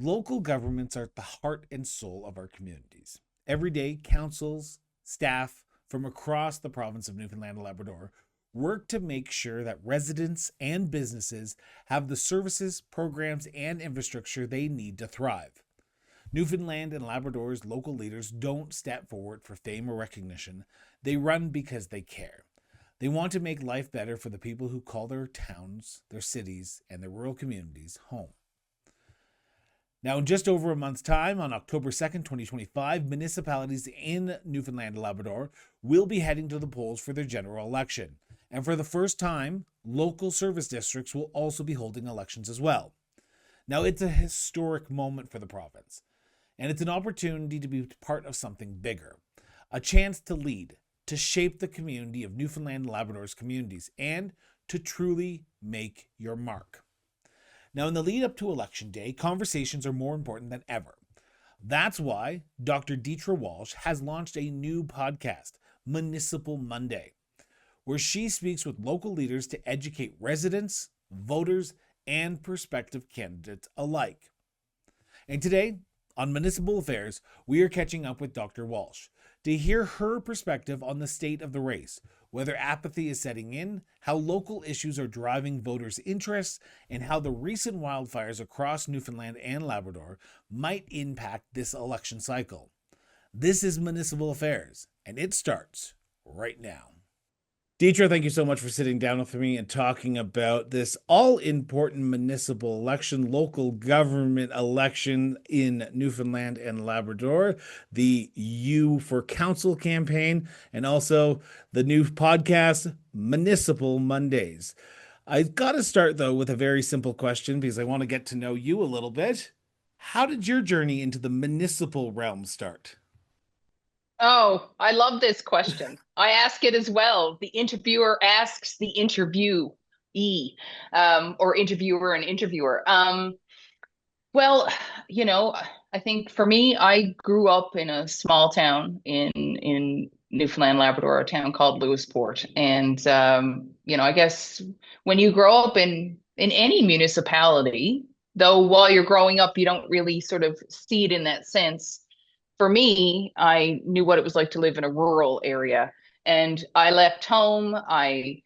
Local governments are at the heart and soul of our communities. Every day, councils, staff from across the province of Newfoundland and Labrador work to make sure that residents and businesses have the services, programs, and infrastructure they need to thrive. Newfoundland and Labrador's local leaders don't step forward for fame or recognition. They run because they care. They want to make life better for the people who call their towns, their cities, and their rural communities home. Now, in just over a month's time, on October 2nd, 2025, municipalities in Newfoundland and Labrador will be heading to the polls for their general election. And for the first time, local service districts will also be holding elections as well. Now, it's a historic moment for the province, and it's an opportunity to be part of something bigger, a chance to lead, to shape the community of Newfoundland and Labrador's communities, and to truly make your mark. Now, in the lead up to Election Day, conversations are more important than ever. That's why Dr. Deatra Walsh has launched a new podcast, Municipal Monday, where she speaks with local leaders to educate residents, voters, and prospective candidates alike. And today, on Municipal Affairs, we are catching up with Dr. Walsh to hear her perspective on the state of the race, whether apathy is setting in, how local issues are driving voters' interests, and how the recent wildfires across Newfoundland and Labrador might impact this election cycle. This is Municipal Affairs, and it starts right now. Deatra, thank you so much for sitting down with me and talking about this all-important municipal election, local government election in Newfoundland and Labrador, the U for Council campaign, and also the new podcast, Municipal Mondays. I've got to start, though, with a very simple question because I want to get to know you a little bit. How did your journey into the municipal realm start? Oh, I love this question. I ask it as well. The interviewer asks the interviewee, or interviewer and interviewer. Well, you know, I think for me, I grew up in a small town in Newfoundland, Labrador, a town called Lewisport, and I guess when you grow up in any municipality, though while you're growing up, you don't really sort of see it in that sense. For me, I knew what it was like to live in a rural area. And I left home. I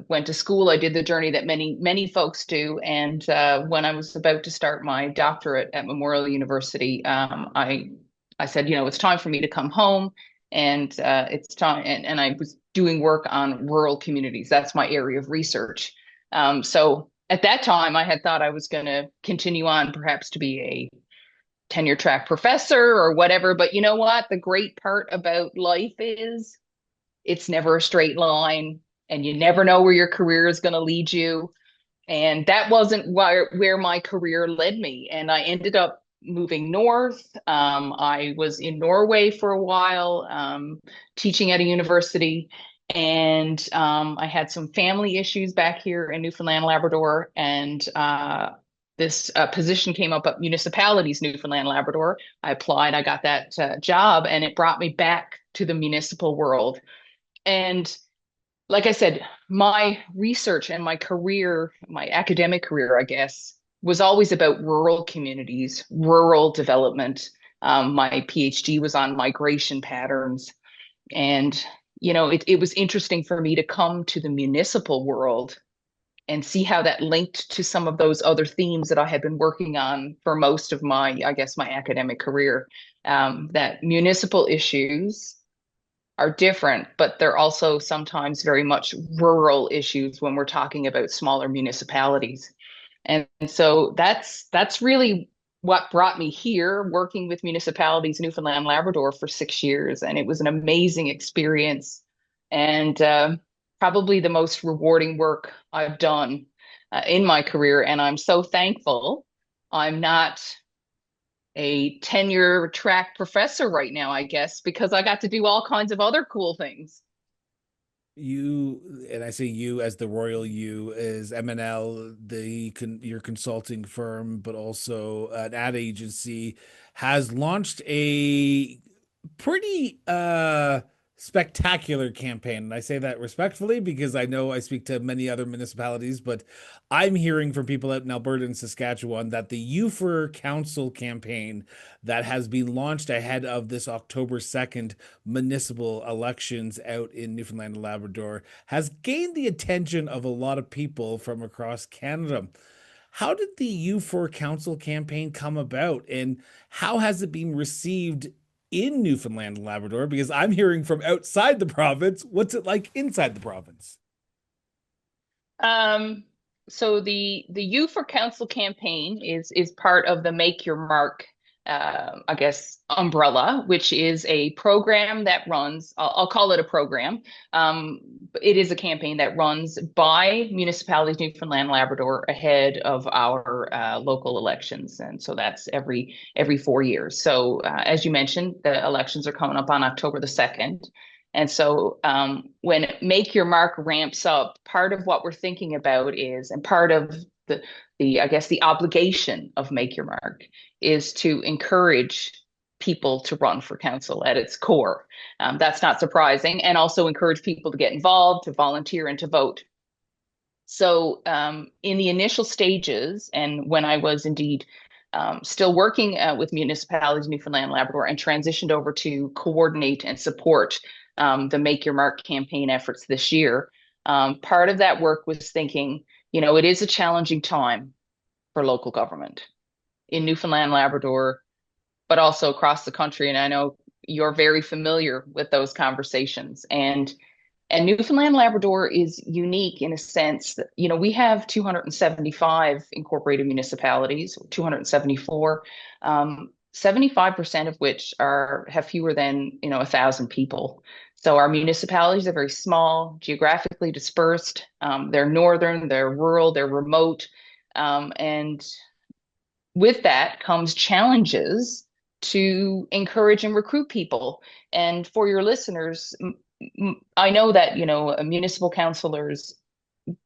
went to school. I did the journey that many folks do. And when I was about to start my doctorate at Memorial University, I said, it's time for me to come home. And it's time. And I was doing work on rural communities. That's my area of research. So at that time, I had thought I was going to continue on, perhaps to be a tenure track professor or whatever. But you know what? The great part about life is it's never a straight line and you never know where your career is going to lead you. And that wasn't where my career led me. And I ended up moving north. I was in Norway for a while, teaching at a university. And I had some family issues back here in Newfoundland, Labrador. And this position came up at Municipalities, Newfoundland, Labrador. I applied, I got that job, and it brought me back to the municipal world. And like I said, my research and my career, my academic career, I guess, was always about rural communities, rural development. My PhD was on migration patterns. And, it was interesting for me to come to the municipal world and see how that linked to some of those other themes that I had been working on for most of my academic career. That municipal issues are different, but they're also sometimes very much rural issues when we're talking about smaller municipalities. And so that's really what brought me here, working with municipalities in Newfoundland and Labrador for 6 years. And it was an amazing experience. And probably the most rewarding work I've done in my career. And I'm so thankful I'm not a tenure track professor right now, I guess, because I got to do all kinds of other cool things. You, and I say you as the royal you, is MNL, your consulting firm, but also an ad agency, has launched a pretty spectacular campaign. And I say that respectfully because I know I speak to many other municipalities, but I'm hearing from people out in Alberta and Saskatchewan that the U for Council campaign that has been launched ahead of this October 2nd municipal elections out in Newfoundland and Labrador has gained the attention of a lot of people from across Canada. How did the U for Council campaign come about, and how has it been received in Newfoundland and Labrador? Because I'm hearing from outside the province. What's it like inside the province? Um, so the U for Council campaign is part of the Make Your Mark, I guess, umbrella, which is a program that runs. I'll call it a program. It is a campaign that runs by municipalities, Newfoundland and Labrador, ahead of our local elections, and so that's every 4 years. So as you mentioned, the elections are coming up on October the 2nd. And so when Make Your Mark ramps up, part of what we're thinking about is, and part of I guess the obligation of Make Your Mark is to encourage people to run for council at its core. That's not surprising, and also encourage people to get involved, to volunteer, and to vote. So in the initial stages, and when I was indeed still working with municipalities, Newfoundland and Labrador, and transitioned over to coordinate and support the Make Your Mark campaign efforts this year. Part of that work was thinking, it is a challenging time for local government in Newfoundland and Labrador, but also across the country. And I know you're very familiar with those conversations. And Newfoundland and Labrador is unique in a sense that, we have 275 incorporated municipalities, 274, 75% of which have fewer than, 1,000 people. So our municipalities are very small, geographically dispersed. They're northern, they're rural, they're remote. And with that comes challenges to encourage and recruit people. And for your listeners, I know that, municipal councilors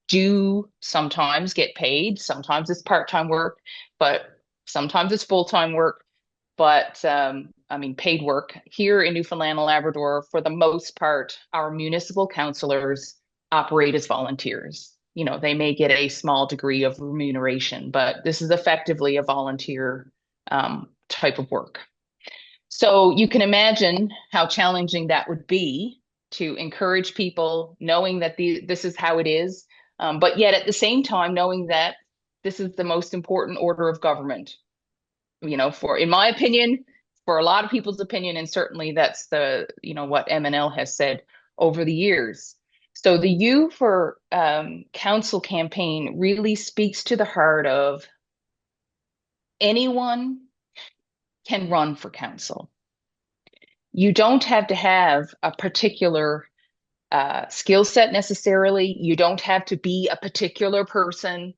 do sometimes get paid. Sometimes it's part-time work, but sometimes it's full-time work. But I mean, paid work here in Newfoundland and Labrador, for the most part, our municipal councilors operate as volunteers. They may get a small degree of remuneration, but this is effectively a volunteer type of work. So you can imagine how challenging that would be to encourage people, knowing that this is how it is, but yet at the same time knowing that this is the most important order of government. In my opinion, for a lot of people's opinion, and certainly that's what M&L has said over the years. So the U for Council campaign really speaks to the heart of anyone can run for council. You don't have to have a particular skill set necessarily. You don't have to be a particular person.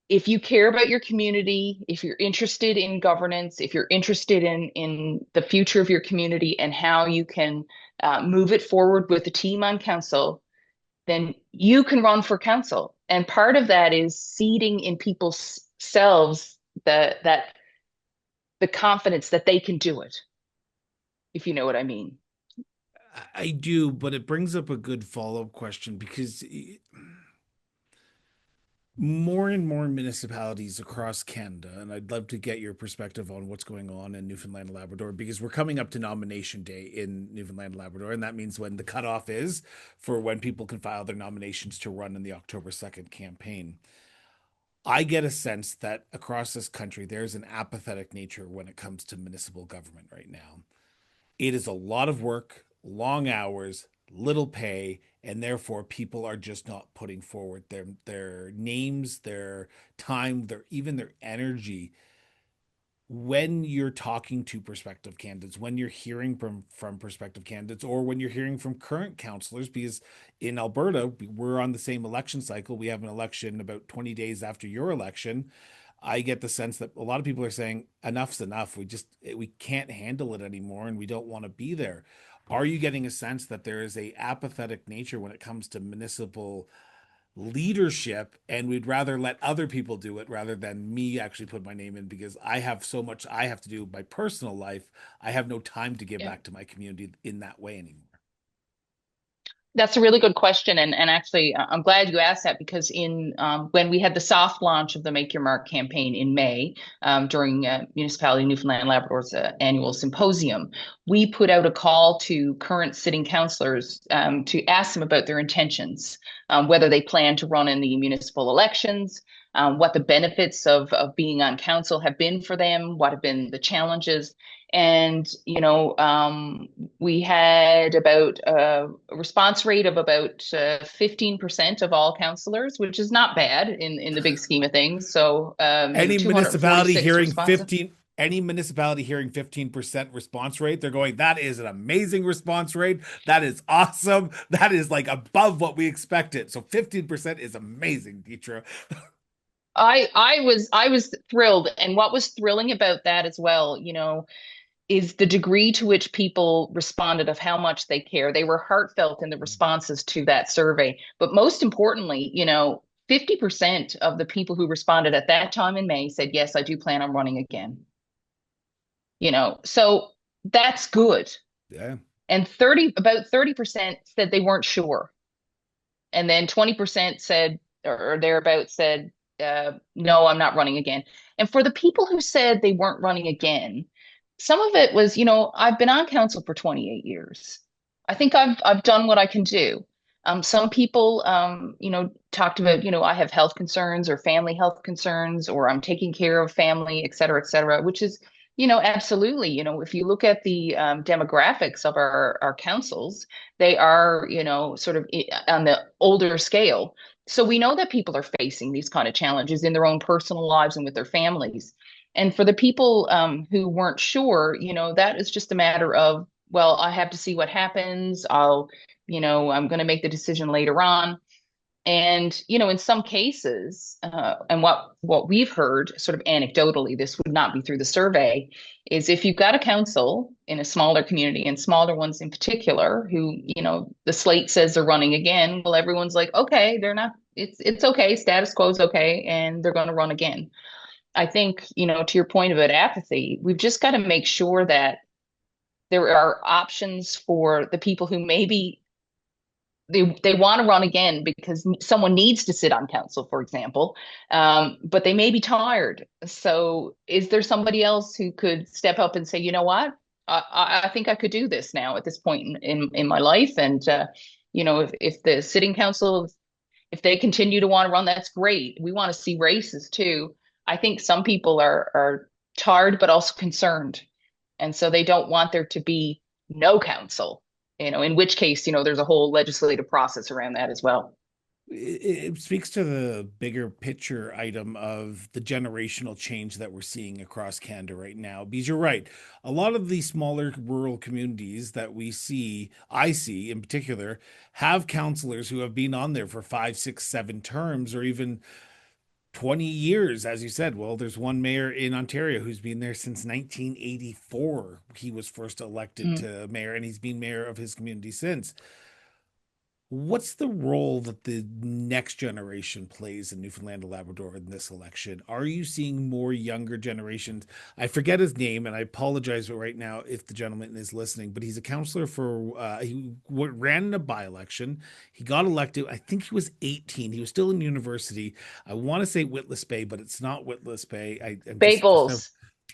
If you care about your community, if you're interested in governance, if you're interested in the future of your community and how you can move it forward with the team on council, then you can run for council. And part of that is seeding in people's selves that the confidence that they can do it, if you know what I mean. I do, but it brings up a good follow-up question because more and more municipalities across Canada, and I'd love to get your perspective on what's going on in Newfoundland and Labrador because we're coming up to nomination day in Newfoundland and Labrador, and that means when the cutoff is for when people can file their nominations to run in the October 2nd campaign. I get a sense that across this country, there's an apathetic nature when it comes to municipal government right now. It is a lot of work, long hours, little pay, and therefore people are just not putting forward their names, their time, even their energy when you're talking to prospective candidates, when you're hearing from prospective candidates, or when you're hearing from current counselors, because in Alberta, we're on the same election cycle. We have an election about 20 days after your election. I get the sense that a lot of people are saying enough's enough. We can't handle it anymore and we don't want to be there. Are you getting a sense that there is a apathetic nature when it comes to municipal leadership and we'd rather let other people do it rather than me actually put my name in because I have so much I have to do with my personal life. I have no time to give Yeah. back to my community in that way anymore. That's a really good question, and actually, I'm glad you asked that because in when we had the soft launch of the Make Your Mark campaign in May during Municipality Newfoundland and Labrador's annual symposium, we put out a call to current sitting councillors to ask them about their intentions, whether they plan to run in the municipal elections, what the benefits of being on council have been for them, what have been the challenges. And, we had about a response rate of about 15% of all councillors, which is not bad in the big scheme of things. So, Any municipality 246 hearing responses. 15, any municipality hearing 15% response rate, they're going, that is an amazing response rate. That is awesome. That is like above what we expected. So 15% is amazing, Deatra. I was thrilled, and what was thrilling about that as well, is the degree to which people responded of how much they care. They were heartfelt in the responses to that survey. But most importantly, 50% of the people who responded at that time in May said, yes, I do plan on running again. So that's good. Yeah. And about 30% said they weren't sure. And then 20% said, or thereabouts said, no, I'm not running again. And for the people who said they weren't running again, some of it was, I've been on council for 28 years. I think I've done what I can do. Some people, talked about, I have health concerns or family health concerns, or I'm taking care of family, et cetera, which is, absolutely, if you look at the demographics of our councils, they are, sort of on the older scale. So we know that people are facing these kind of challenges in their own personal lives and with their families. And for the people who weren't sure, that is just a matter of, well, I have to see what happens. I'm going to make the decision later on. And, in some cases, and what we've heard sort of anecdotally, this would not be through the survey, is if you've got a council in a smaller community and smaller ones in particular, who, the slate says they're running again, well, everyone's like, okay, they're not, it's okay, status quo is okay, and they're going to run again. I think, to your point about apathy, we've just got to make sure that there are options for the people who maybe they want to run again because someone needs to sit on council, for example, but they may be tired. So is there somebody else who could step up and say, you know what, I think I could do this now at this point in my life. And, if the sitting council, if they continue to want to run, that's great. We want to see races too. I think some people are tired, but also concerned. And so they don't want there to be no council, in which case, there's a whole legislative process around that as well. It speaks to the bigger picture item of the generational change that we're seeing across Canada right now. Because you're right, a lot of the smaller rural communities that I see in particular, have councillors who have been on there for 5, 6, 7 terms, or even 20 years, as you said. Well, there's one mayor in Ontario who's been there since 1984. He was first elected Mm. to mayor, and he's been mayor of his community since. What's the role that the next generation plays in Newfoundland and Labrador in this election? Are you seeing more younger generations? I forget his name, and I apologize right now if the gentleman is listening, but he's a counselor for, ran in a by-election. He got elected. I think he was 18. He was still in university. I want to say Witless Bay, but it's not Witless Bay. I'm just, Babels,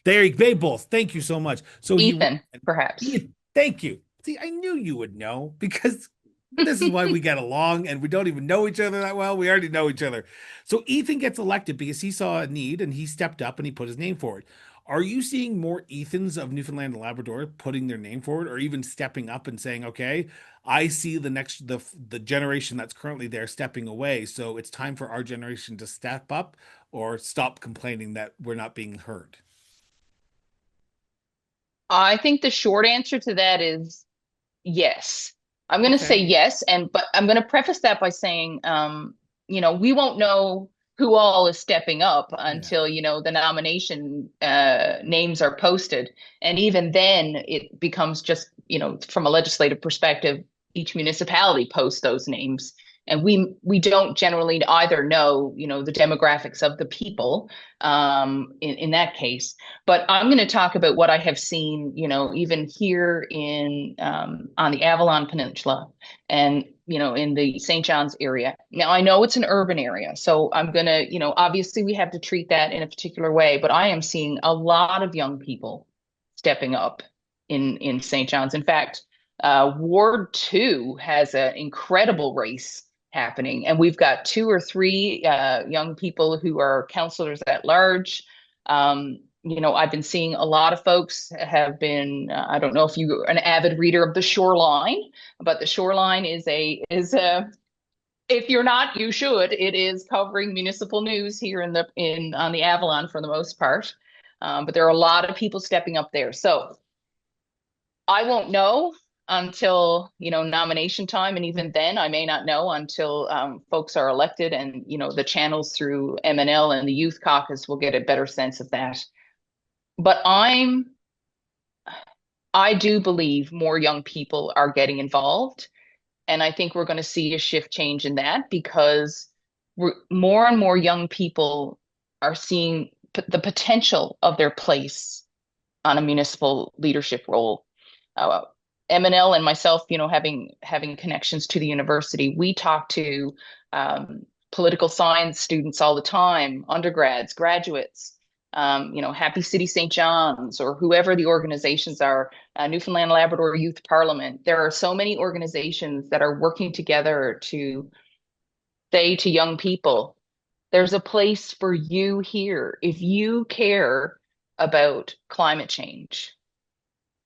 there, Bay Bulls. Thank you so much. So Ethan, perhaps. thank you. See, I knew you would know, because this is why we get along, and we don't even know each other that well. We already know each other. So Ethan gets elected because he saw a need and he stepped up and he put his name forward. Are you seeing more Ethans of Newfoundland and Labrador putting their name forward, or even stepping up and saying, okay, I see the generation that's currently there stepping away, so it's time for our generation to step up or stop complaining that we're not being heard? I think the short answer to that is yes. I'm going to say Okay. yes, but I'm going to preface that by saying, we won't know who all is stepping up Yeah. until, the nomination names are posted. And even then, it becomes just, from a legislative perspective, each municipality posts those names. And we don't generally either know, the demographics of the people in that case. But I'm going to talk about what I have seen, even here in on the Avalon Peninsula. And in the St. John's area. Now, I know it's an urban area, so I'm going to, obviously we have to treat that in a particular way, but I am seeing a lot of young people stepping up in St. John's. In fact, Ward 2 has an incredible race happening, and we've got two or three young people who are councillors at large. I've been seeing a lot of folks have been, I don't know if you're an avid reader of The Shoreline, but The Shoreline is a if you're not, you should. It is covering municipal news here on the Avalon for the most part. But there are a lot of people stepping up there. So I won't know until, nomination time. And even then, I may not know until folks are elected and, the channels through MNL and the Youth Caucus will get a better sense of that. But I do believe more young people are getting involved. And I think we're going to see a shift change in that because more and more young people are seeing the potential of their place on a municipal leadership role. MNL and myself, having connections to the university, we talk to political science students all the time, undergrads, graduates, Happy City St. John's or whoever the organizations are, Newfoundland and Labrador Youth Parliament. There are so many organizations that are working together to say to young people, there's a place for you here. If you care about climate change,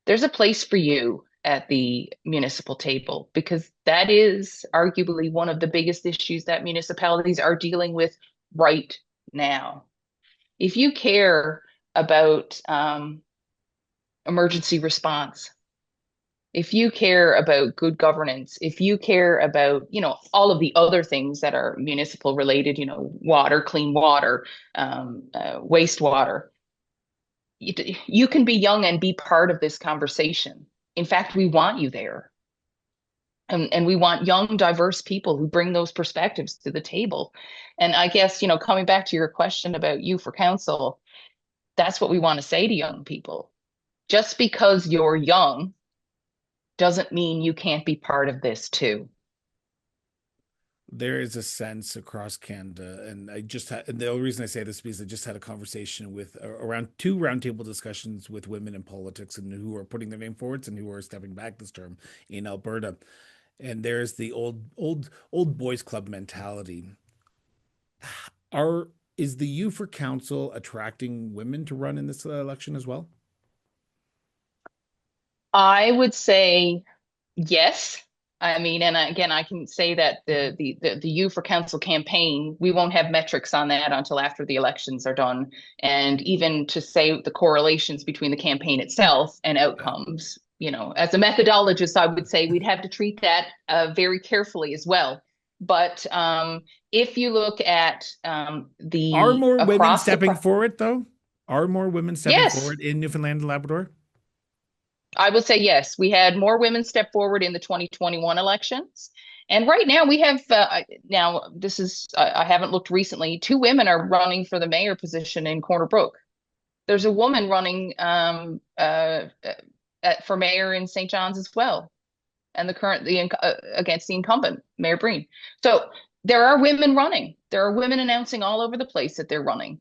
there's a place for you at the municipal table because that is arguably one of the biggest issues that municipalities are dealing with right now. If you care about emergency response, if you care about good governance, if you care about, all of the other things that are municipal related, water, clean water, wastewater, you can be young and be part of this conversation. In fact, we want you there. And we want young, diverse people who bring those perspectives to the table. And I guess, coming back to your question about you for council, that's what we want to say to young people. Just because you're young doesn't mean you can't be part of this too. There is a sense across Canada, and and the only reason I say this is because I just had a conversation with around two roundtable discussions with women in politics and who are putting their name forwards and who are stepping back this term in Alberta. And there's the old boys club mentality. Are is the U for Council attracting women to run in this election as well? I would say yes. I mean, and again, I can say that the U for Council campaign, we won't have metrics on that until after the elections are done. And even to say the correlations between the campaign itself and outcomes, as a methodologist, I would say we'd have to treat that very carefully as well. But if you look at Are the more women across the stepping forward, though? Are more women stepping yes, forward in Newfoundland and Labrador? I would say yes. We had more women step forward in the 2021 elections. And right now we have, now this is, I haven't looked recently, two women are running for the mayor position in Corner Brook. There's a woman running for mayor in St. John's as well. And against the incumbent, Mayor Breen. So there are women running. There are women announcing all over the place that they're running.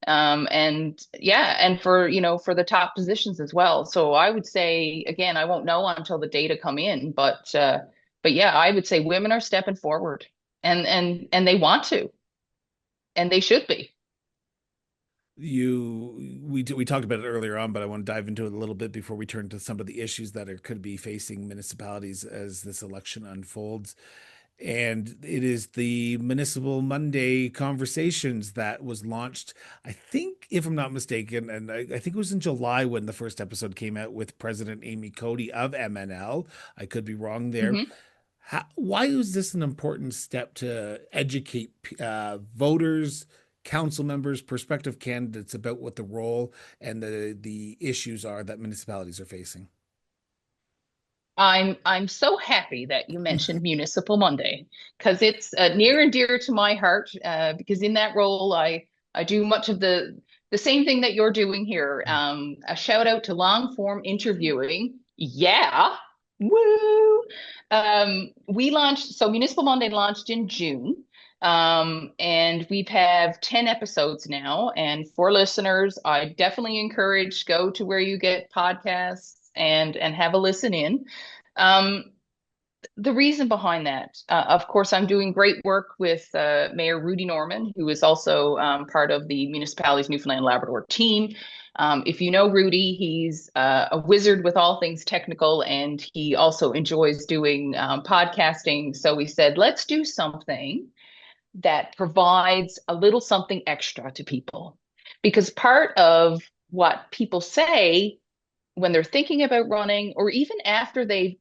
And yeah, and for the top positions as well. So I would say, again, I won't know until the data come in, but yeah, I would say women are stepping forward and they want to, and they should be. We talked about it earlier on, but I want to dive into it a little bit before we turn to some of the issues that could be facing municipalities as this election unfolds. And it is the Municipal Monday conversations that was launched, I think, if I'm not mistaken, and I think it was in July when the first episode came out with President Amy Cody of MNL. I could be wrong there. Mhm. Why is this an important step to educate voters, council members, prospective candidates about what the role and the issues are that municipalities are facing? I'm so happy that you mentioned Municipal Monday because it's near and dear to my heart. Because in that role, I do much of the same thing that you're doing here. A shout out to long form interviewing. Yeah, Woo! We launched, so Municipal Monday launched in June. And we've have 10 episodes now. And for listeners, I definitely encourage go to where you get podcasts and have a listen in. Um, the reason behind that, of course, I'm doing great work with Mayor Rudy Norman, who is also part of the Municipalities Newfoundland and Labrador team. If you know Rudy, he's a wizard with all things technical, and he also enjoys doing podcasting. So we said, let's do something that provides a little something extra to people. Because part of what people say when they're thinking about running, or even after they've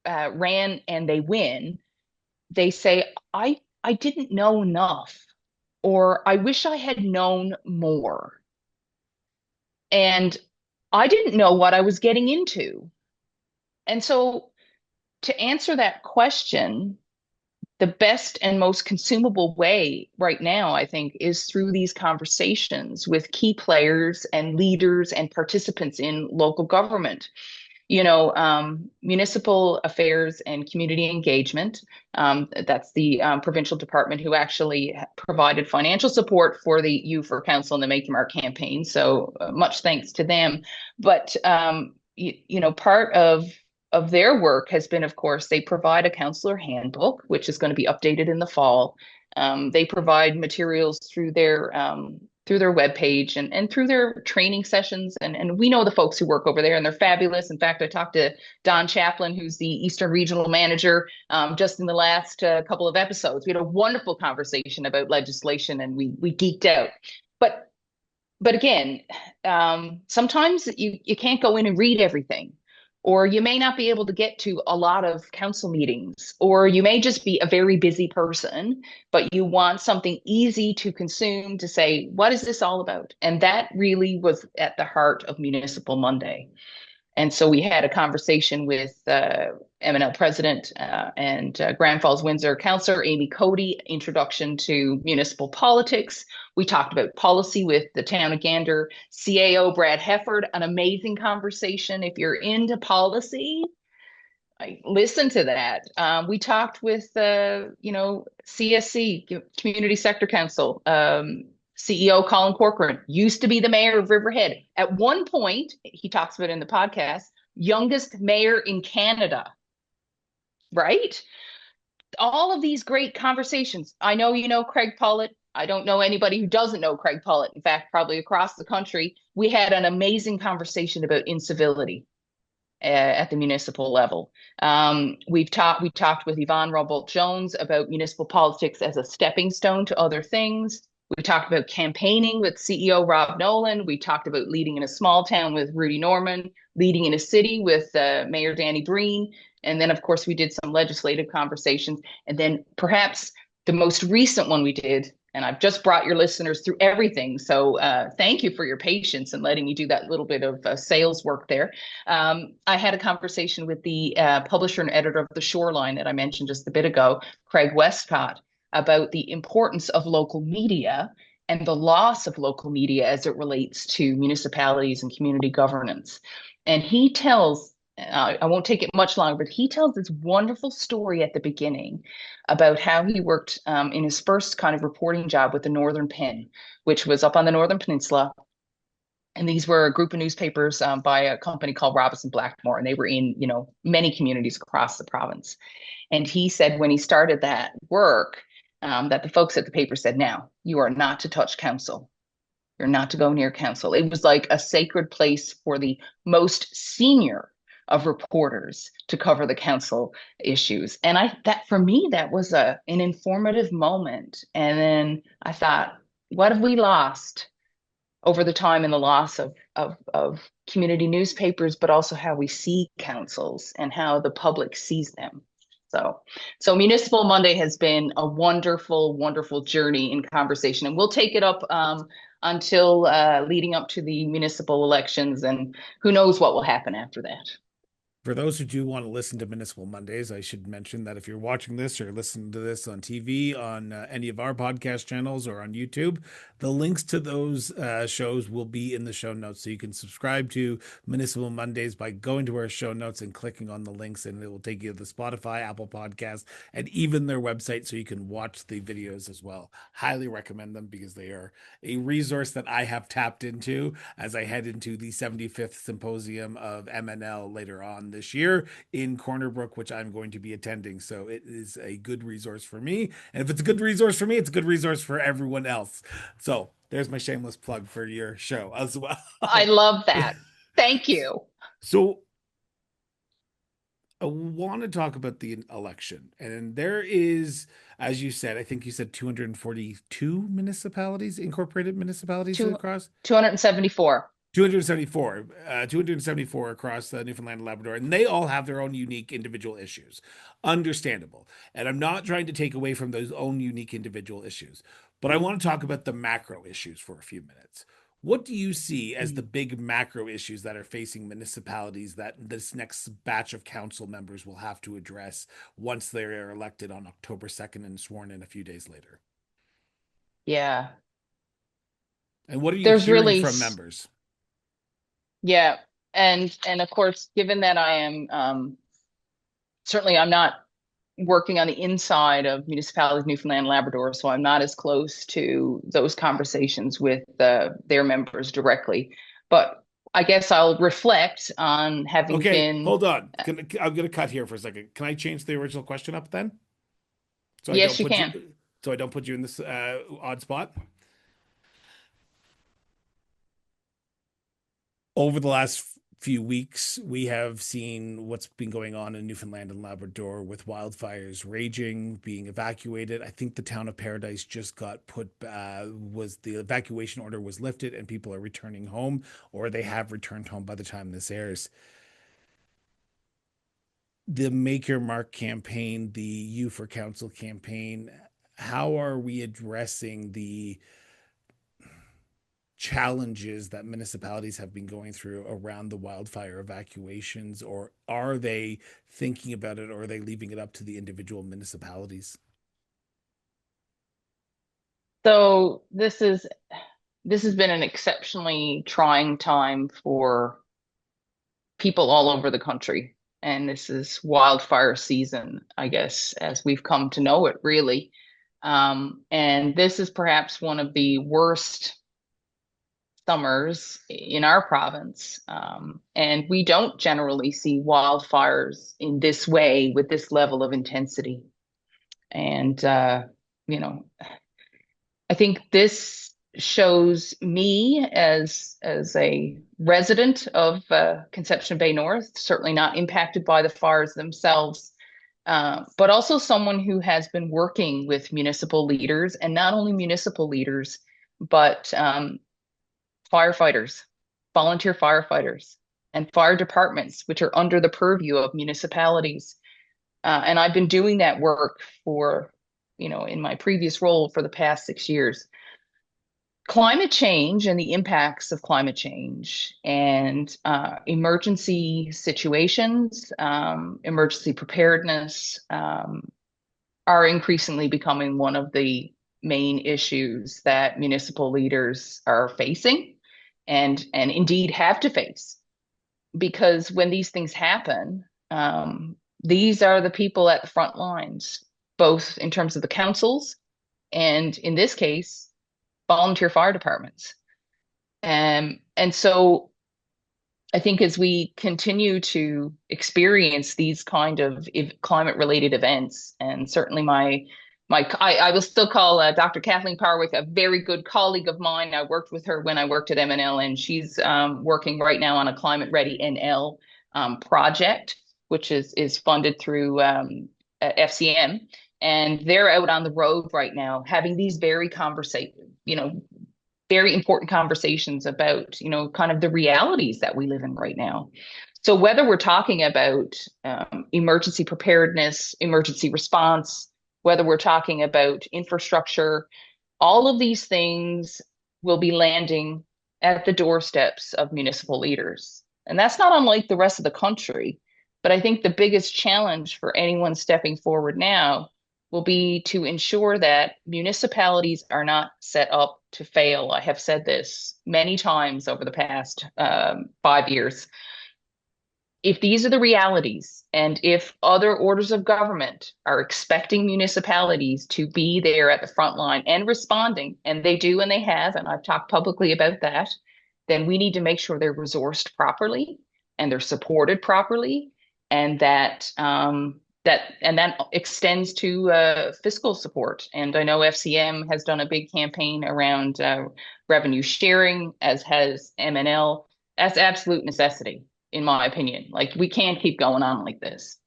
ran and they win, they say, I didn't know enough, or I wish I had known more. And I didn't know what I was getting into. And so to answer that question, the best and most consumable way right now, I think, is through these conversations with key players and leaders and participants in local government. Municipal affairs and community engagement. That's the provincial department who actually provided financial support for the You for Council and the Make Your Mark campaign. So much thanks to them. But part of their work has been, of course, they provide a counselor handbook, which is going to be updated in the fall. They provide materials through their webpage and through their training sessions. And we know the folks who work over there, and they're fabulous. In fact, I talked to Don Chaplin, who's the Eastern Regional Manager, just in the last couple of episodes. We had a wonderful conversation about legislation, and we geeked out. But again, sometimes you can't go in and read everything, or you may not be able to get to a lot of council meetings, or you may just be a very busy person, but you want something easy to consume to say, what is this all about? And that really was at the heart of Municipal Monday. And so we had a conversation with MNL President and Grand Falls Windsor Councillor Amy Cody, introduction to municipal politics. We talked about policy with the town of Gander CAO Brad Hefford, an amazing conversation. If you're into policy, listen to that. We talked with, CSC, Community Sector Council, CEO Colin Corcoran, used to be the mayor of Riverhead. At one point, he talks about in the podcast, youngest mayor in Canada, right? All of these great conversations. I know you know Craig Pollitt. I don't know anybody who doesn't know Craig Pollitt. In fact, probably across the country, we had an amazing conversation about incivility at the municipal level. We talked with Yvonne Rumbold Jones about municipal politics as a stepping stone to other things. We talked about campaigning with CEO Rob Nolan. We talked about leading in a small town with Rudy Norman, leading in a city with Mayor Danny Breen. And then, of course, we did some legislative conversations. And then perhaps the most recent one we did, and I've just brought your listeners through everything. So thank you for your patience and letting me do that little bit of sales work there. I had a conversation with the publisher and editor of The Shoreline that I mentioned just a bit ago, Craig Westcott, about the importance of local media and the loss of local media as it relates to municipalities and community governance. And he tells, I won't take it much longer, but he tells this wonderful story at the beginning about how he worked in his first kind of reporting job with the Northern Pen, which was up on the Northern Peninsula. And these were a group of newspapers by a company called Robinson Blackmore, and they were in, many communities across the province. And he said when he started that work, that the folks at the paper said, now, you are not to touch council. You're not to go near council. It was like a sacred place for the most senior of reporters to cover the council issues. And that for me, that was an informative moment. And then I thought, what have we lost over the time in the loss of community newspapers, but also how we see councils and how the public sees them. So Municipal Monday has been a wonderful, wonderful journey in conversation, and we'll take it up until leading up to the municipal elections, and who knows what will happen after that. For those who do want to listen to Municipal Mondays, I should mention that if you're watching this or listening to this on TV, on any of our podcast channels or on YouTube, the links to those shows will be in the show notes. So you can subscribe to Municipal Mondays by going to our show notes and clicking on the links, and it will take you to the Spotify, Apple Podcast, and even their website so you can watch the videos as well. Highly recommend them because they are a resource that I have tapped into as I head into the 75th Symposium of MNL later on this year in Corner Brook, which I'm going to be attending. So it is a good resource for me. And if it's a good resource for me, it's a good resource for everyone else. So there's my shameless plug for your show as well. I love that. Thank you. So I want to talk about the election. And there is, as you said, I think you said 242 municipalities, incorporated municipalities Two, across 274. 274 across Newfoundland and Labrador, and they all have their own unique individual issues. Understandable. And I'm not trying to take away from those own unique individual issues, but I want to talk about the macro issues for a few minutes. What do you see as the big macro issues that are facing municipalities that this next batch of council members will have to address once they are elected on October 2nd and sworn in a few days later? Yeah. And what are you There's hearing really, from members? yeah. And of course, given that I am, certainly I'm not working on the inside of municipalities, Newfoundland and Labrador, so I'm not as close to those conversations with their members directly. But I guess I'll reflect on having Okay, been, hold on. I'm going to cut here for a second. Can I change the original question up then? So I don't yes, you put you can. so I don't put you in this odd spot. Over the last few weeks, we have seen what's been going on in Newfoundland and Labrador with wildfires raging, being evacuated. I think the town of Paradise just got was the evacuation order was lifted and people are returning home, or they have returned home by the time this airs. The Make Your Mark campaign, the You for Council campaign, how are we addressing the challenges that municipalities have been going through around the wildfire evacuations, or are they thinking about it, or are they leaving it up to the individual municipalities? So this has been an exceptionally trying time for people all over the country. And this is wildfire season, I guess, as we've come to know it, really. And this is perhaps one of the worst summers in our province. And we don't generally see wildfires in this way with this level of intensity. And, you know, I think this shows me as a resident of Conception Bay North, certainly not impacted by the fires themselves, but also someone who has been working with municipal leaders, and not only municipal leaders, but firefighters, volunteer firefighters, and fire departments, which are under the purview of municipalities. And I've been doing that work for, in my previous role for the past 6 years. Climate change and the impacts of climate change and emergency situations, emergency preparedness are increasingly becoming one of the main issues that municipal leaders are facing and indeed have to face. Because when these things happen, these are the people at the front lines, both in terms of the councils and in this case, volunteer fire departments. And so I think as we continue to experience these kind of climate related events, and certainly I will still call Dr. Kathleen Parwick a very good colleague of mine. I worked with her when I worked at MNL, and she's working right now on a Climate Ready NL project, which is funded through FCM. And they're out on the road right now having these very very important conversations about, kind of the realities that we live in right now. So whether we're talking about emergency preparedness, emergency response, whether we're talking about infrastructure, all of these things will be landing at the doorsteps of municipal leaders. And that's not unlike the rest of the country. But I think the biggest challenge for anyone stepping forward now will be to ensure that municipalities are not set up to fail. I have said this many times over the past 5 years. If these are the realities, and if other orders of government are expecting municipalities to be there at the front line and responding, and they do and they have, and I've talked publicly about that, then we need to make sure they're resourced properly and they're supported properly, and that extends to fiscal support. And I know FCM has done a big campaign around revenue sharing, as has MNL. That's absolute necessity in my opinion. Like we can't keep going on like this.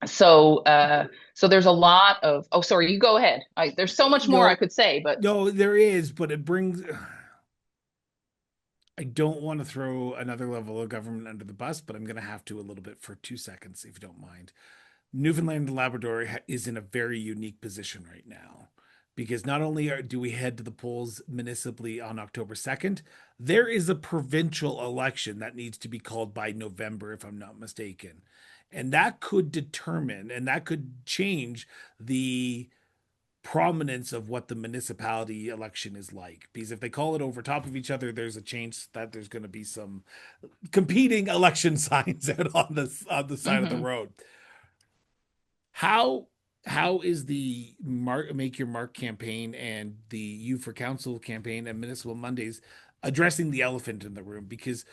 So there's a lot of, oh, sorry, you go ahead. There's so much more I No, could say, but no, there is, but it brings. I don't want to throw another level of government under the bus, but I'm going to have to a little bit for 2 seconds, if you don't mind. Newfoundland and Labrador is in a very unique position right now because not only do we head to the polls municipally on October 2nd, there is a provincial election that needs to be called by November, if I'm not mistaken. And that could determine and that could change the prominence of what the municipality election is like. Because if they call it over top of each other, there's a chance that there's going to be some competing election signs out on the side of the mhm. road. How how is the Make Your Mark campaign and the You for Council campaign and Municipal Mondays addressing the elephant in the room? Because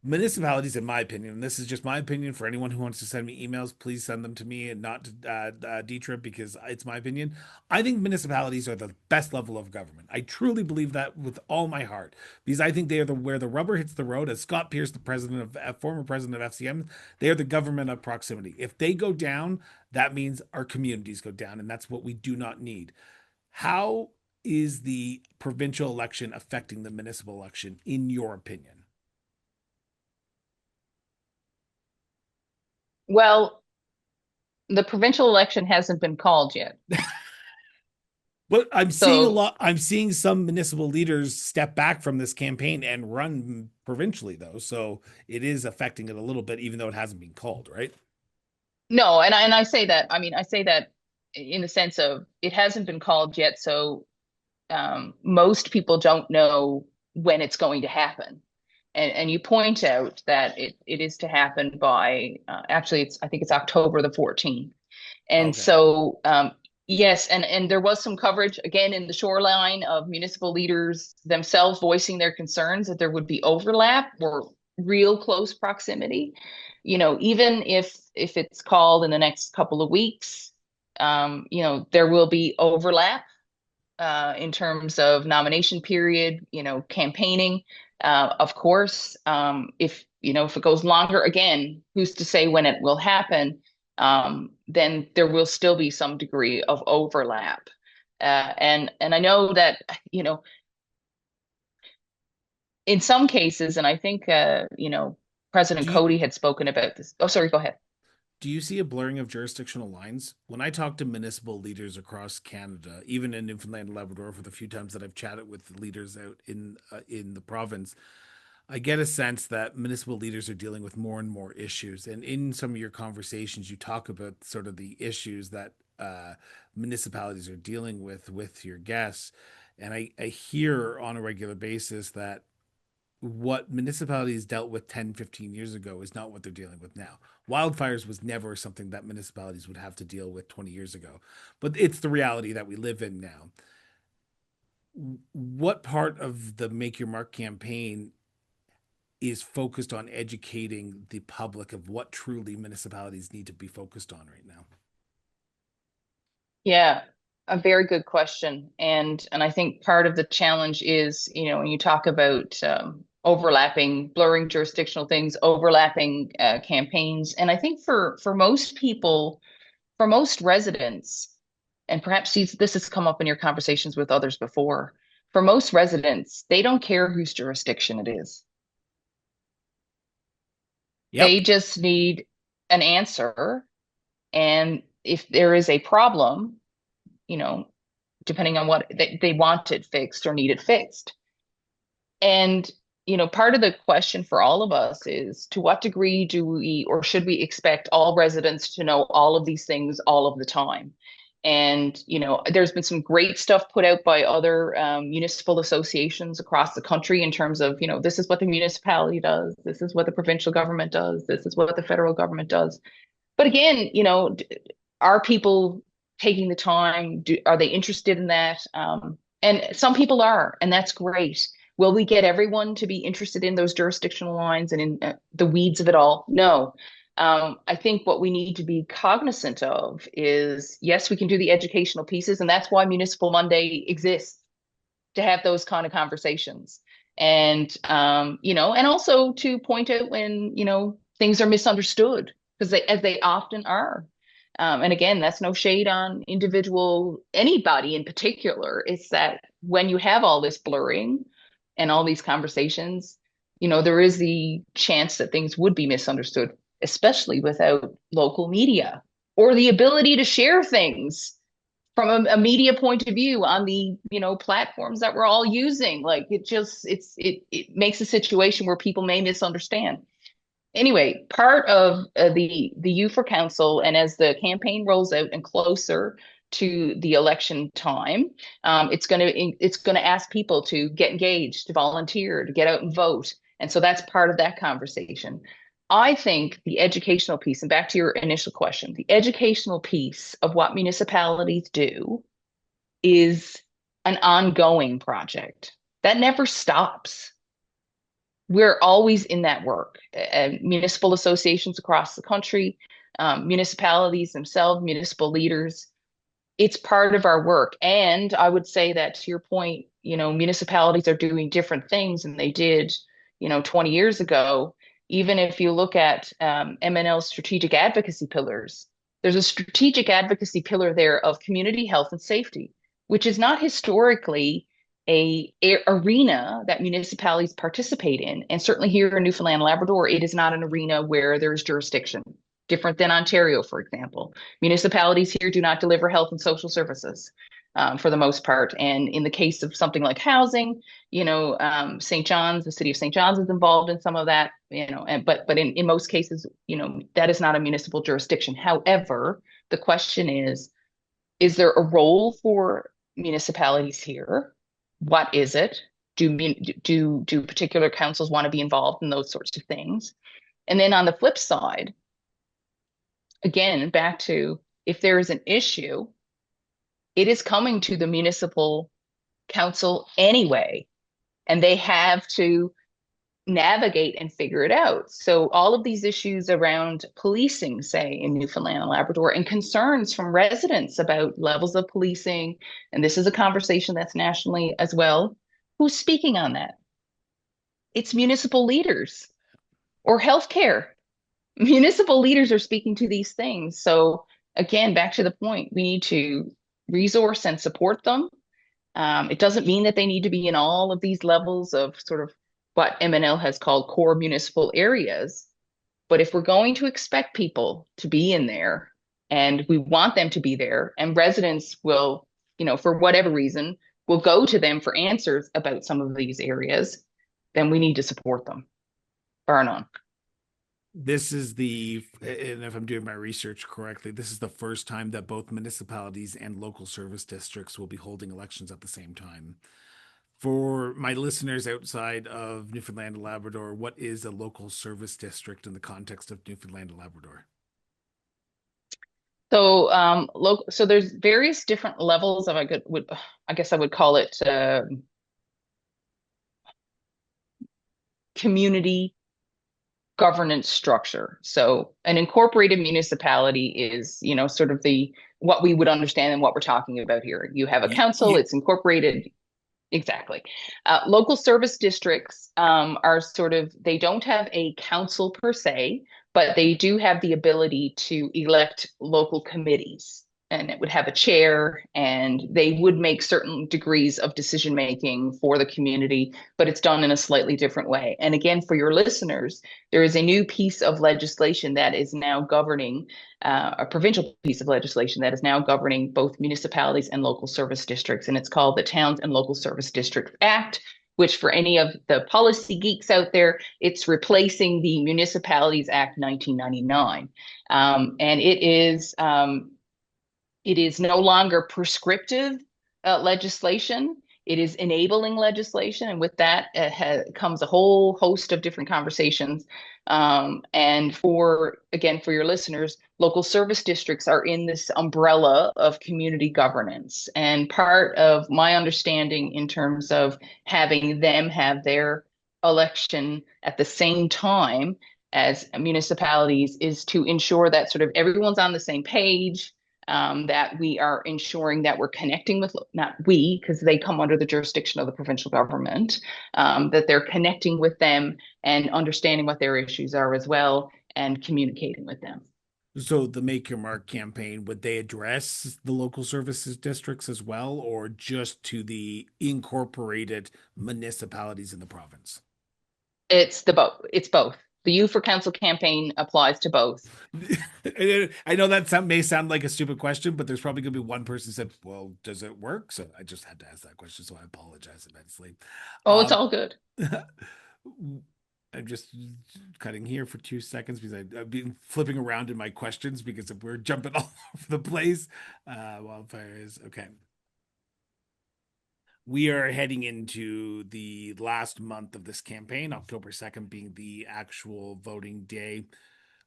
municipalities, in my opinion, and this is just my opinion, for anyone who wants to send me emails, please send them to me and not to Deatra, because it's my opinion. I think municipalities are the best level of government. I truly believe that with all my heart, because I think they are where the rubber hits the road. As Scott Pierce, the president of former president of FCM, they are the government of proximity. If they go down, that means our communities go down, and that's what we do not need. How is the provincial election affecting the municipal election, in your opinion? Well, the provincial election hasn't been called yet. But So I'm seeing some municipal leaders step back from this campaign and run provincially, though. So it is affecting it a little bit, even though it hasn't been called, right? no, and I say that, I mean, I say that in the sense of it hasn't been called yet. So most people don't know when it's going to happen. And you point out that it is to happen by actually it's I think it's October the 14th. And Okay. so yes, and there was some coverage again in the shoreline of municipal leaders themselves voicing their concerns that there would be overlap or real close proximity. Even if it's called in the next couple of weeks, there will be overlap in terms of nomination period, campaigning. Of course, if it goes longer, again, who's to say when it will happen? Then there will still be some degree of overlap. And I know that, in some cases, and I think President Do you Cody had spoken about this. Oh, sorry, go ahead. do you see a blurring of jurisdictional lines? When I talk to municipal leaders across Canada, even in Newfoundland and Labrador, for the few times that I've chatted with leaders out in the province, I get a sense that municipal leaders are dealing with more and more issues. And in some of your conversations, you talk about sort of the issues that municipalities are dealing with your guests. And I hear on a regular basis that what municipalities dealt with 10, 15 years ago is not what they're dealing with now. Wildfires was never something that municipalities would have to deal with 20 years ago, but it's the reality that we live in now. What part of the Make Your Mark campaign is focused on educating the public of what truly municipalities need to be focused on right now? Yeah, a very good question. And I think part of the challenge is, when you talk about overlapping, blurring jurisdictional things, overlapping campaigns. And I think for most people, for most residents, and perhaps this has come up in your conversations with others before, for most residents, they don't care whose jurisdiction it is. They Yep. just need an answer. And if there is a problem, you know, depending on what they want it fixed or need it fixed. And part of the question for all of us is, to what degree do we or should we expect all residents to know all of these things all of the time? And, there's been some great stuff put out by other municipal associations across the country in terms of, this is what the municipality does, this is what the provincial government does, this is what the federal government does. But again, are people taking the time? Are they interested in that? And some people are, and that's great. Will we get everyone to be interested in those jurisdictional lines and in the weeds of it all? No. I think what we need to be cognizant of is, yes, we can do the educational pieces, and that's why Municipal Monday exists, to have those kind of conversations. And, and also to point out when, things are misunderstood, because as they often are. And again, that's no shade on anybody in particular. It's that when you have all this blurring and all these conversations, there is the chance that things would be misunderstood, especially without local media or the ability to share things from a media point of view on the platforms that we're all using. Like, it makes a situation where people may misunderstand. Anyway, part of the U for Council, and as the campaign rolls out and closer to the election time, it's gonna ask people to get engaged, to volunteer, to get out and vote, and so that's part of that conversation. I think the educational piece, and back to your initial question, the educational piece of what municipalities do is an ongoing project that never stops. We're always in that work. Municipal associations across the country, municipalities themselves, municipal leaders, it's part of our work. And I would say that, to your point, municipalities are doing different things than they did, 20 years ago. Even if you look at MNL's strategic advocacy pillars, there's a strategic advocacy pillar there of community health and safety, which is not historically a arena that municipalities participate in. And certainly here in Newfoundland and Labrador, it is not an arena where there's jurisdiction, different than Ontario, for example. Municipalities here do not deliver health and social services for the most part. And in the case of something like housing, St. John's, the city of St. John's is involved in some of that, but in most cases, that is not a municipal jurisdiction. However, the question is there a role for municipalities here? What is it? Do particular councils want to be involved in those sorts of things? And then on the flip side, again, back to, if there is an issue, it is coming to the municipal council anyway, and they have to navigate and figure it out. So all of these issues around policing, say in Newfoundland and Labrador, and concerns from residents about levels of policing, and this is a conversation that's nationally as well, who's speaking on that? It's municipal leaders. Or healthcare. Municipal leaders are speaking to these things. So again, back to the point, we need to resource and support them. It doesn't mean that they need to be in all of these levels of sort of what MNL has called core municipal areas. But if we're going to expect people to be in there, and we want them to be there, and residents will, for whatever reason, will go to them for answers about some of these areas, then we need to support them, bar none. This is and if I'm doing my research correctly, this is the first time that both municipalities and local service districts will be holding elections at the same time. For my listeners outside of Newfoundland and Labrador, what is a local service district in the context of Newfoundland and Labrador? So, so there's various different levels of, I guess I would call it community governance structure. So an incorporated municipality is, sort of what we would understand and what we're talking about here. You have a council, it's incorporated. Exactly. Local service districts are they don't have a council per se, but they do have the ability to elect local committees. And it would have a chair, and they would make certain degrees of decision making for the community, but it's done in a slightly different way. And again, for your listeners, there is a new piece of legislation that is now governing, a provincial piece of legislation that is now governing both municipalities and local service districts. And it's called the Towns and Local Service District Act, which for any of the policy geeks out there, it's replacing the Municipalities Act 1999. And it is no longer prescriptive legislation. It is enabling legislation. And with that comes a whole host of different conversations. And again, for your listeners, local service districts are in this umbrella of community governance. And part of my understanding in terms of having them have their election at the same time as municipalities is to ensure that sort of everyone's on the same page, that we are ensuring that we're connecting with, not we, because they come under the jurisdiction of the provincial government, that they're connecting with them and understanding what their issues are as well and communicating with them. So the Make Your Mark campaign, would they address the local services districts as well, or just to the incorporated municipalities in the province? It's both. The You for Council campaign applies to both. I know that may sound like a stupid question, but there's probably going to be one person who said, well, does it work? So I just had to ask that question. So I apologize immensely. Oh, it's Um, all good. I'm just cutting here for 2 seconds because I've been flipping around in my questions because we're jumping all over the place. Wildfires. Okay. We are heading into the last month of this campaign, October 2nd being the actual voting day.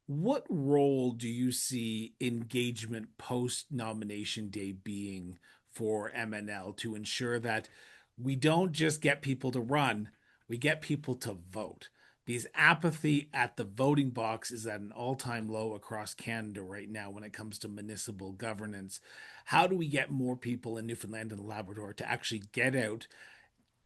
What role do you see engagement post nomination day being for MNL to ensure that we don't just get people to run, we get people to vote? Because apathy at the voting box is at an all-time low across Canada right now when it comes to municipal governance. How do we get more people in Newfoundland and Labrador to actually get out,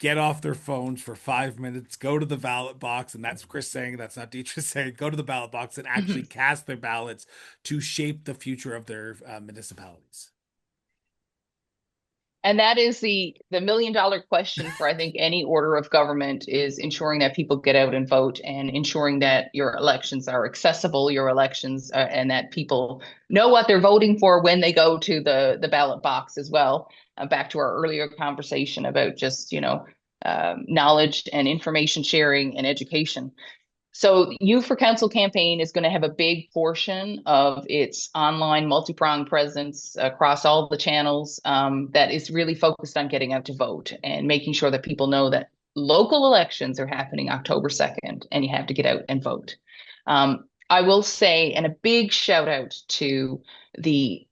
get off their phones for 5 minutes, go to the ballot box, and that's Chris saying, that's not Deatra saying, go to the ballot box and actually cast their ballots to shape the future of their municipalities? And that is the $1 million question for, I think, any order of government, is ensuring that people get out and vote and ensuring that your elections are accessible, your elections, and that people know what they're voting for when they go to the ballot box as well. Back to our earlier conversation about just, knowledge and information sharing and education. So You for Council campaign is going to have a big portion of its online multi-pronged presence across all the channels, that is really focused on getting out to vote and making sure that people know that local elections are happening October 2nd and you have to get out and vote. I will say, and a big shout out to the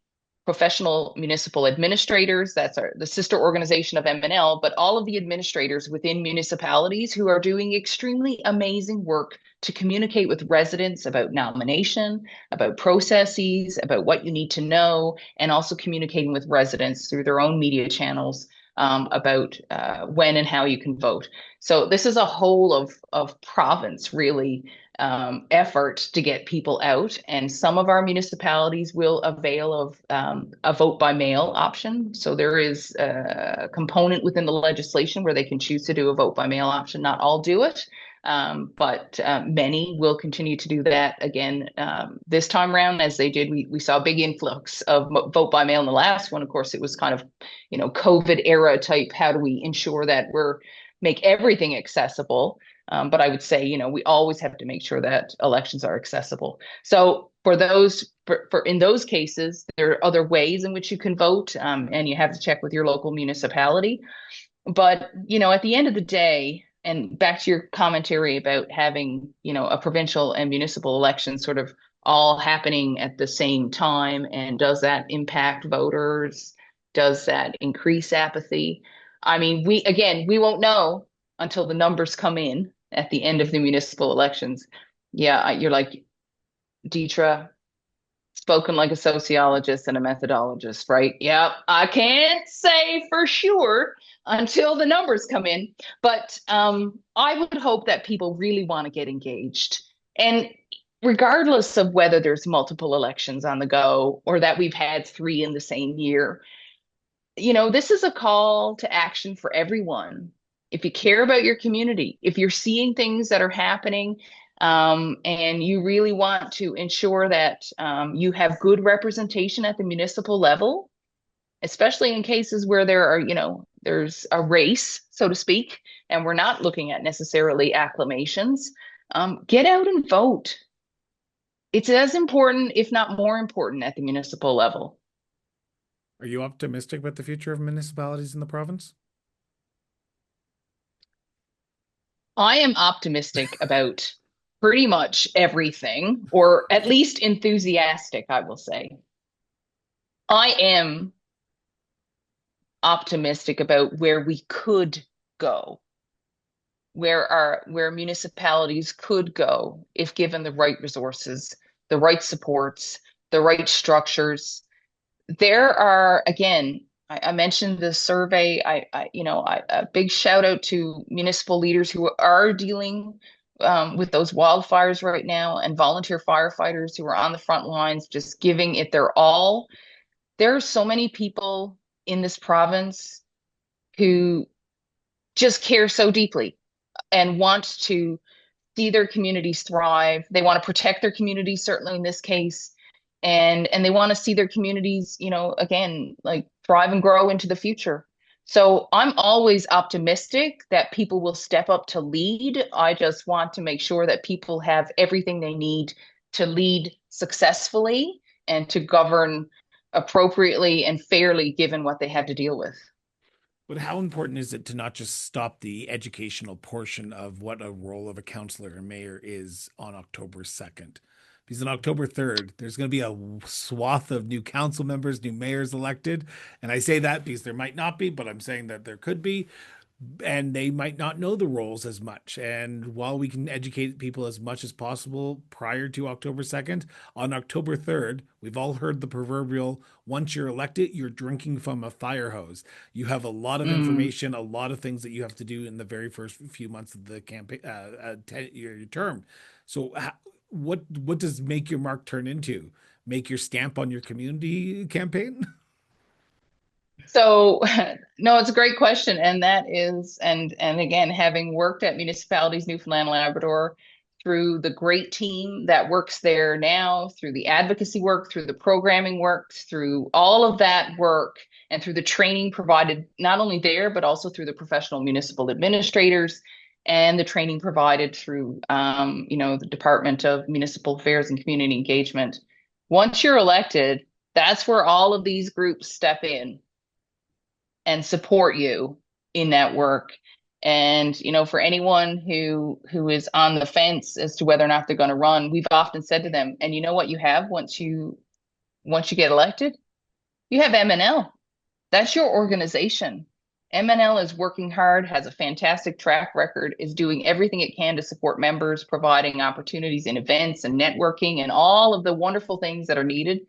professional municipal administrators. That's the sister organization of MNL, but all of the administrators within municipalities who are doing extremely amazing work to communicate with residents about nomination, about processes, about what you need to know, and also communicating with residents through their own media channels, about when and how you can vote. So this is a whole of province, really, effort to get people out. And some of our municipalities will avail of a vote by mail option. So there is a component within the legislation where they can choose to do a vote by mail option. Not all do it. But many will continue to do that again this time around, as they did. We saw a big influx of vote by mail in the last one. Of course, it was kind of, COVID era type. How do we ensure that make everything accessible? But I would say, we always have to make sure that elections are accessible. So for in those cases, there are other ways in which you can vote, and you have to check with your local municipality. But, at the end of the day, and back to your commentary about having, a provincial and municipal election sort of all happening at the same time, and does that impact voters? Does that increase apathy? I mean, we won't know until the numbers come in at the end of the municipal elections. Yeah, you're like, Deatra, spoken like a sociologist and a methodologist, right? Yep. I can't say for sure until the numbers come in, but I would hope that people really want to get engaged. And regardless of whether there's multiple elections on the go or that we've had 3 in the same year, this is a call to action for everyone. If you care about your community, if you're seeing things that are happening, and you really want to ensure that you have good representation at the municipal level, especially in cases where there's a race, so to speak, and we're not looking at necessarily acclamations. Get out and vote. It's as important, if not more important, at the municipal level. Are you optimistic about the future of municipalities in the province? I am optimistic about pretty much everything, or at least enthusiastic, I will say. I am optimistic about where we could go, where municipalities could go if given the right resources, the right supports, the right structures. There are, again, I mentioned the survey. A big shout out to municipal leaders who are dealing with those wildfires right now, and volunteer firefighters who are on the front lines, just giving it their all. There are so many people in this province who just care so deeply and want to see their communities thrive. They want to protect their communities, certainly in this case, and they want to see their communities, again, like thrive and grow into the future. So I'm always optimistic that people will step up to lead. I just want to make sure that people have everything they need to lead successfully and to govern appropriately and fairly given what they have to deal with. But how important is it to not just stop the educational portion of what a role of a councillor or mayor is on October 2nd? Because on October 3rd, there's going to be a swath of new council members, new mayors elected. And I say that because there might not be, but I'm saying that there could be, and they might not know the roles as much. And while we can educate people as much as possible prior to October 2nd, on October 3rd, we've all heard the proverbial once you're elected, you're drinking from a fire hose. You have a lot of Mm. information, a lot of things that you have to do in the very first few months of the campaign, your term. So, what does make your mark turn into? Make your stamp on your community campaign? So, no, it's a great question, and that is, and again, having worked at municipalities, Newfoundland and Labrador, through the great team that works there now, through the advocacy work, through the programming work, through all of that work, and through the training provided not only there but also through the professional municipal administrators, and the training provided through, the Department of Municipal Affairs and Community Engagement. Once you're elected, that's where all of these groups step in and support you in that work. And for anyone who is on the fence as to whether or not they're going to run, we've often said to them, and you know what you have once you get elected, you have MNL. That's your organization. MNL is working hard, has a fantastic track record, is doing everything it can to support members, providing opportunities in events and networking and all of the wonderful things that are needed.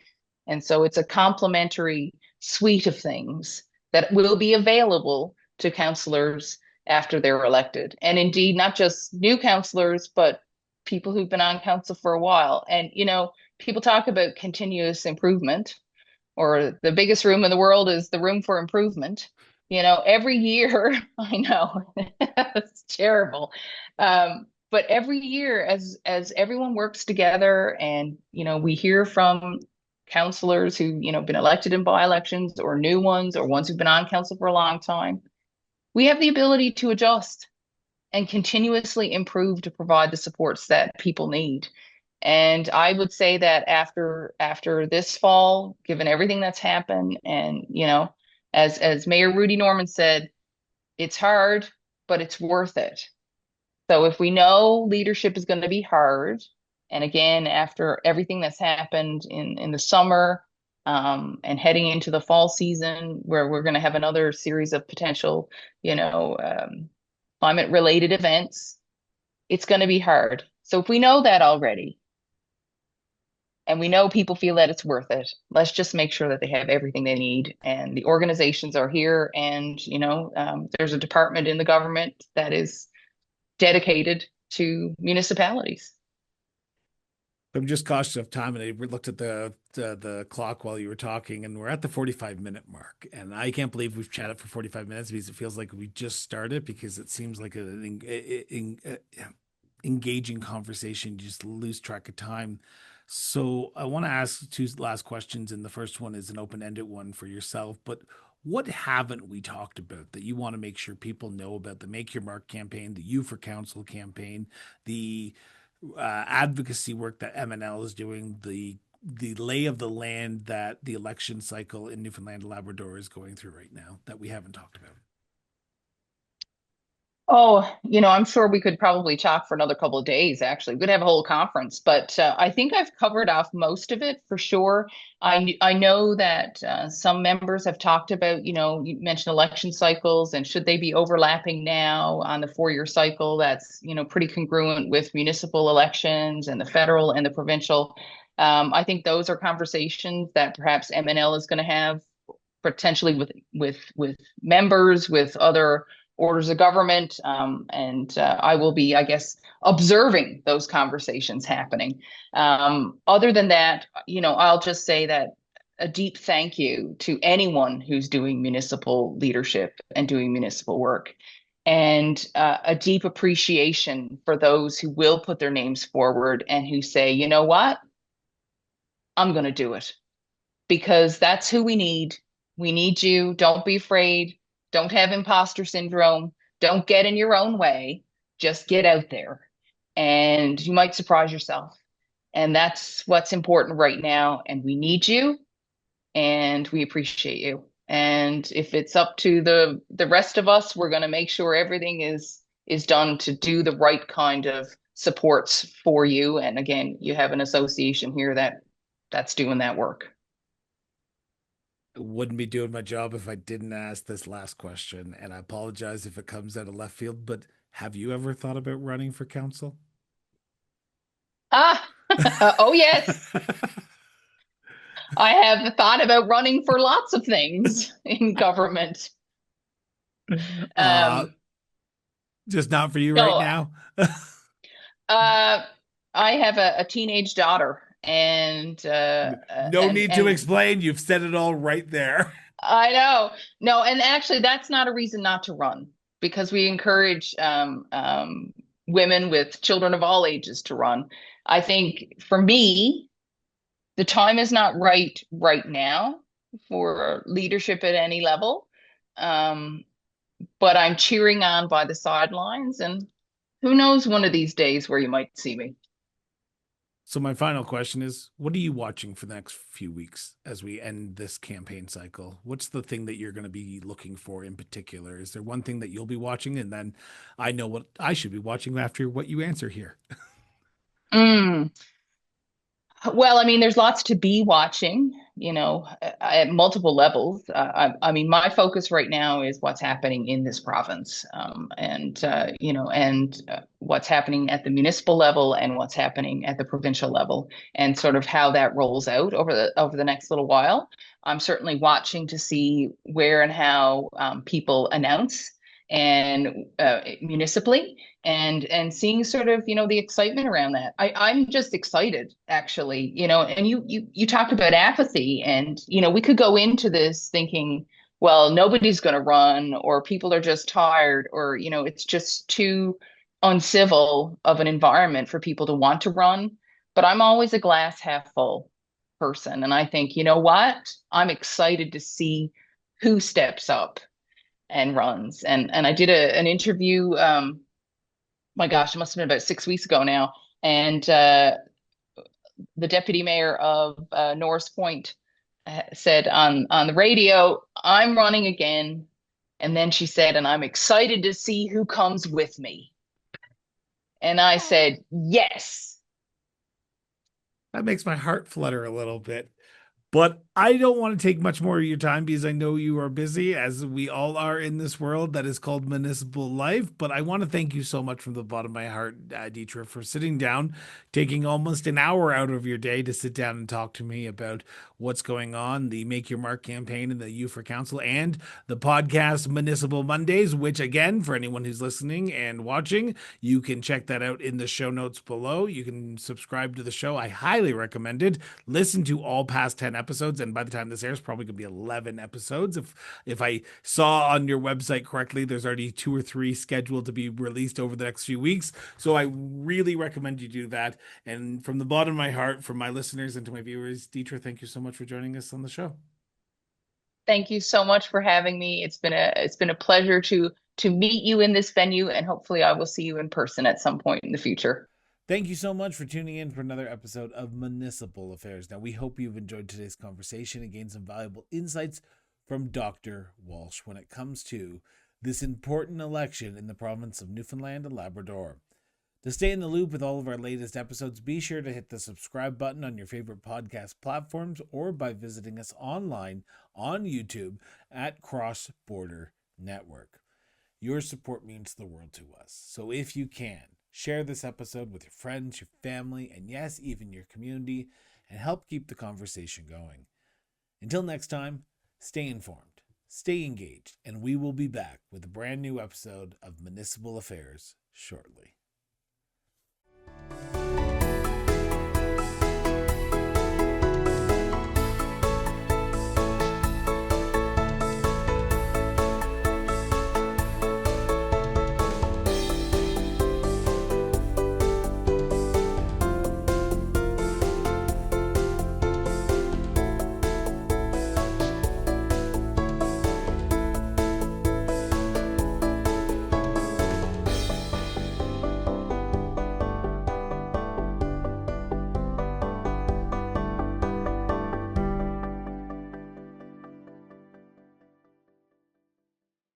And so it's a complementary suite of things that will be available to councillors after they're elected. And indeed, not just new councillors, but people who've been on council for a while. And, people talk about continuous improvement, or the biggest room in the world is the room for improvement. Every year, I know it's terrible. But every year, as everyone works together, and we hear from councillors who been elected in by-elections, or new ones, or ones who've been on council for a long time, we have the ability to adjust and continuously improve to provide the supports that people need. And I would say that after this fall, given everything that's happened, and as Mayor Rudy Norman said, it's hard, but it's worth it. So if we know leadership is going to be hard, and again, after everything that's happened in the summer, and heading into the fall season, where we're going to have another series of potential, climate related events, it's going to be hard. So if we know that already, and we know people feel that it's worth it, let's just make sure that they have everything they need, and the organizations are here, and there's a department in the government that is dedicated to municipalities. I'm just cautious of time, and I looked at the clock while you were talking, and we're at the 45-minute mark. And I can't believe we've chatted for 45 minutes, because it feels like we just started, because it seems like an engaging conversation. You just lose track of time. So I want to ask two last questions, and the first one is an open-ended one for yourself. But what haven't we talked about that you want to make sure people know about the Make Your Mark campaign, the You for Council campaign, the advocacy work that MNL is doing, the lay of the land that the election cycle in Newfoundland and Labrador is going through right now that we haven't talked about? Oh, I'm sure we could probably talk for another couple of days, actually. We could have a whole conference, but I think I've covered off most of it for sure. I know that some members have talked about, you mentioned election cycles and should they be overlapping now on the 4-year cycle? That's, pretty congruent with municipal elections and the federal and the provincial. I think those are conversations that perhaps MNL is going to have potentially with members, with other orders of government, and I will be, I guess, observing those conversations happening. Other than that, I'll just say that a deep thank you to anyone who's doing municipal leadership and doing municipal work, and a deep appreciation for those who will put their names forward and who say, you know what, I'm going to do it, because that's who we need. We need you. Don't be afraid. Don't have imposter syndrome. Don't get in your own way. Just get out there and you might surprise yourself. And that's what's important right now. And we need you and we appreciate you. And if it's up to the rest of us, we're going to make sure everything is done to do the right kind of supports for you. And again, you have an association here that's doing that work. Wouldn't be doing my job if I didn't ask this last question. And I apologize if it comes out of left field, but have you ever thought about running for council? Ah, oh yes. I have thought about running for lots of things in government. uh, Um, just not for you right no, now. uh, I have a teenage daughter, and No need to and explain. You've said it all right there. I know. No, and actually, that's not a reason not to run, because we encourage women with children of all ages to run. I think for me, the time is not right now for leadership at any level. Um, but I'm cheering on by the sidelines, and who knows one of these days where you might see me. So my final question is, what are you watching for the next few weeks as we end this campaign cycle? What's the thing that you're going to be looking for in particular? Is there one thing that you'll be watching, and then I know what I should be watching after what you answer here? Mm. Well, I mean, there's lots to be watching, at multiple levels. I mean, my focus right now is what's happening in this province, and what's happening at the municipal level and what's happening at the provincial level, and sort of how that rolls out over the next little while. I'm certainly watching to see where and how people announce and municipally, and seeing sort of the excitement around that. I'm just excited, actually. And you talked about apathy, and we could go into this thinking, well, nobody's going to run, or people are just tired, or it's just too uncivil of an environment for people to want to run. But I'm always a glass half full person, and I think, you know what, I'm excited to see who steps up and runs. And I did an interview, my gosh, it must have been about 6 weeks ago now. And the deputy mayor of Norris Point said on the radio, I'm running again. And then she said, and I'm excited to see who comes with me. And I said, yes. That makes my heart flutter a little bit. But I don't want to take much more of your time because I know you are busy, as we all are in this world that is called municipal life. But I want to thank you so much from the bottom of my heart, Deatra, for sitting down, taking almost an hour out of your day to sit down and talk to me about what's going on, the Make Your Mark campaign and the You for Council, and the podcast Municipal Mondays, which, again, for anyone who's listening and watching, you can check that out in the show notes below. You can subscribe to the show. I highly recommend it. Listen to all past 10 episodes and and by the time this airs, probably going to be 11 episodes. If I saw on your website correctly, there's already 2 or 3 scheduled to be released over the next few weeks. So I really recommend you do that. And from the bottom of my heart, from my listeners and to my viewers, Deatra, thank you so much for joining us on the show. Thank you so much for having me. It's been a pleasure to meet you in this venue, and hopefully I will see you in person at some point in the future. Thank you so much for tuning in for another episode of Municipal Affairs. Now, we hope you've enjoyed today's conversation and gained some valuable insights from Dr. Walsh when it comes to this important election in the province of Newfoundland and Labrador. To stay in the loop with all of our latest episodes, be sure to hit the subscribe button on your favorite podcast platforms or by visiting us online on YouTube at Cross Border Network. Your support means the world to us. So if you can, share this episode with your friends, your family, and yes, even your community, and help keep the conversation going. Until next time, stay informed, stay engaged, and we will be back with a brand new episode of Municipal Affairs shortly.